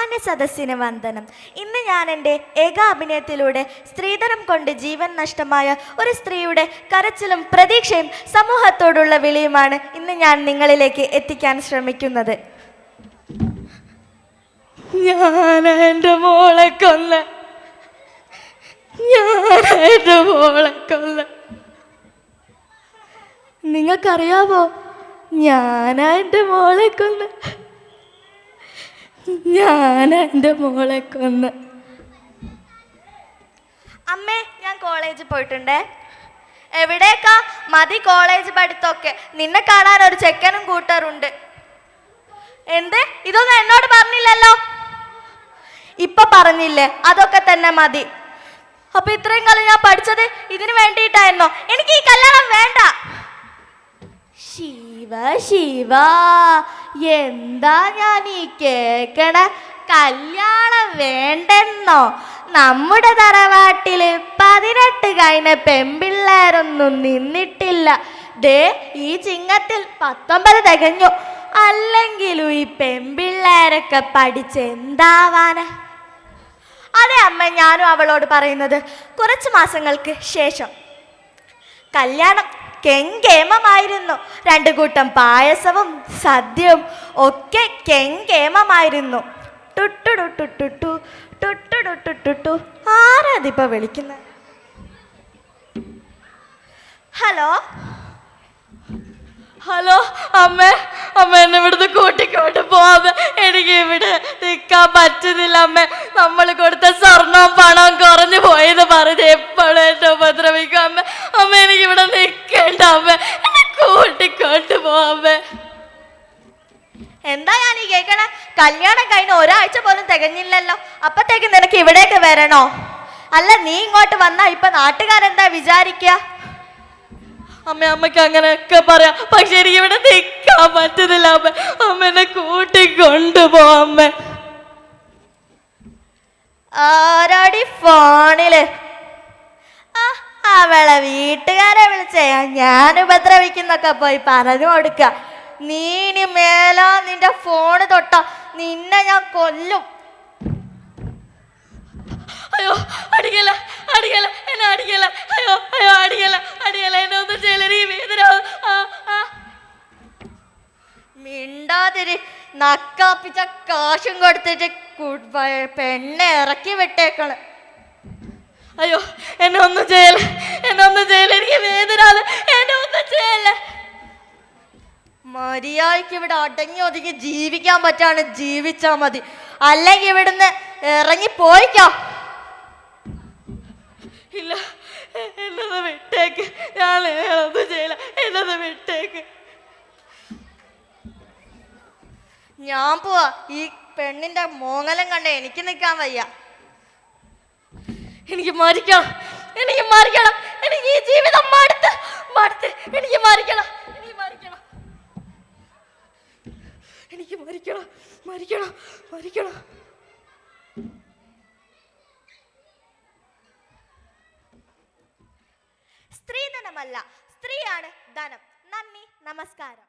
മാന്യ സദസ്സിന് വന്ദനം. ഇന്ന് ഞാൻ എൻ്റെ ഏകാഭിനയത്തിലൂടെ സ്ത്രീധനം കൊണ്ട് ജീവൻ നഷ്ടമായ ഒരു സ്ത്രീയുടെ കരച്ചിലും പ്രതീക്ഷയും സമൂഹത്തോടുള്ള വിളിയുമാണ് ഇന്ന് ഞാൻ നിങ്ങളിലേക്ക് എത്തിക്കാൻ ശ്രമിക്കുന്നത്. ഞാൻ എൻ്റെ മോളെ കൊന്ന നിങ്ങൾക്കറിയാവോ? ഞാനാ എൻ്റെ മോളെ കൊന്ന്. അമ്മേ, ഞാൻ കോളേജിൽ പോയിട്ടുണ്ടേ. എവിടേക്കാ? മതി കോളേജ് പഠിത്തമൊക്കെ. നിന്നെ കാണാൻ ഒരു ചെക്കനും കൂട്ടറുണ്ട്. എന്ത്? ഇതൊന്നും എന്നോട് പറഞ്ഞില്ലല്ലോ. ഇപ്പൊ പറഞ്ഞില്ലേ? അതൊക്കെ തന്നെ മതി. അപ്പൊ ഇത്രയും കാലം ഞാൻ പഠിച്ചത് ഇതിനു വേണ്ടിയിട്ടായിരുന്നോ? എനിക്ക് ഈ കല്യാണം വേണ്ട. ശിവ, എന്താ ഞാൻ ഈ കേക്കണ? കല്യാണം വേണ്ടെന്നോ? നമ്മുടെ തറവാട്ടില് 18 കഴിഞ്ഞ പെൺപിള്ളേരൊന്നും നിന്നിട്ടില്ല. ദേ ഈ ചിങ്ങത്തിൽ 19 തികഞ്ഞു. അല്ലെങ്കിലും ഈ പെൺപിള്ളേരൊക്കെ പഠിച്ചെന്താവാന? അതെ അമ്മ, ഞാനും അവളോട് പറയുന്നത്. കുറച്ച് മാസങ്ങൾക്ക് ശേഷം കല്യാണം കെങ്കേമമായിരുന്നു. 2 കൂട്ടം പായസവും സദ്യയും ഒക്കെ കെങ്കേമമായിരുന്നു. ടുട്ടുടുട്ടുട്ടുട്ടു. ആരാതിപ്പോ വിളിക്കുന്നത്? ഹലോ അമ്മ, എന്നെ ഇവിടുന്ന് കൂട്ടിക്കൊണ്ട് പോവാമ. എനിക്ക് ഇവിടെ നിൽക്കാൻ പറ്റുന്നില്ല അമ്മ. നമ്മൾ കൊടുത്ത സ്വർണവും പണവും കുറഞ്ഞു പോയെന്ന് പറഞ്ഞ് എപ്പോഴും എന്നെ ഉപദ്രവിക്കും അമ്മ. എനിക്ക് ഇവിടെ നിൽക്കേണ്ട അമ്മ, എന്നെ കൂട്ടിക്കൊണ്ട് പോവാമ. എന്താ ഞാൻ ഈ കേൾക്കണ? കല്യാണം കഴിഞ്ഞ ഒരാഴ്ച പോലും തികഞ്ഞില്ലല്ലോ. അപ്പത്തേക്ക് നിനക്ക് ഇവിടേക്ക് വരണോ? അല്ല, നീ ഇങ്ങോട്ട് വന്നാ ഇപ്പൊ നാട്ടുകാരെന്താ വിചാരിക്കുക? അമ്മയ്ക്ക് അങ്ങനെയൊക്കെ പറയാം, പക്ഷെ എനിക്ക് ഇവിടെ നിൽക്കാൻ പറ്റുന്നില്ല അമ്മ. എന്നെ കൂട്ടിക്കൊണ്ടുപോവാ. ആരാടി ഫോണില്? അവളെ വീട്ടുകാരെ വിളിച്ചേ ഞാൻ ഉപദ്രവിക്കുന്നൊക്കെ പോയി പറഞ്ഞു കൊടുക്ക. നീ ഇനി മേലാ നിന്റെ ഫോണ് തൊട്ട നിന്നെ ഞാൻ കൊല്ലും. അയ്യോ, അടിക്കല, എന്നെ അടിക്കല. അയ്യോ, അടിക്കല, എന്നെ ഒന്നും ചെയ്യല. നീ വേദന മിണ്ടാതിരി. നക്കാപ്പിച്ച കാശും കൊടുത്തിട്ട് പെണ്ണെ ഇറക്കി വിട്ടേക്കള്. അയ്യോ, എന്നെ ഒന്നും ചെയ്യല. എനിക്ക് വേദന. എന്നെ ഒന്നും ചെയ്യല. മര്യാദയ്ക്ക് ഇവിടെ അടങ്ങി ഒതുങ്ങി ജീവിക്കാൻ പറ്റാണ് ജീവിച്ചാ മതി. അല്ലെങ്കിൽ ഇവിടുന്ന് ഇറങ്ങി പോയിക്കോ. ഇല്ല, എന്നത് വിട്ടേക്ക്. ഞാൻ ഒന്നും ചെയ്യില്ല. എന്നത് വിട്ടേക്ക്. ഞാൻ പോവാ. ഈ പെണ്ണിന്റെ മോങ്ങലം കണ്ട എനിക്ക് നിൽക്കാൻ വയ്യ. എനിക്ക് മരിക്കണം. എനിക്ക് ഈ ജീവിതം മടുത്ത്. എനിക്ക് മരിക്കണം. സ്ത്രീധനമല്ല, സ്ത്രീയാണ് ധനം. നന്ദി, നമസ്കാരം.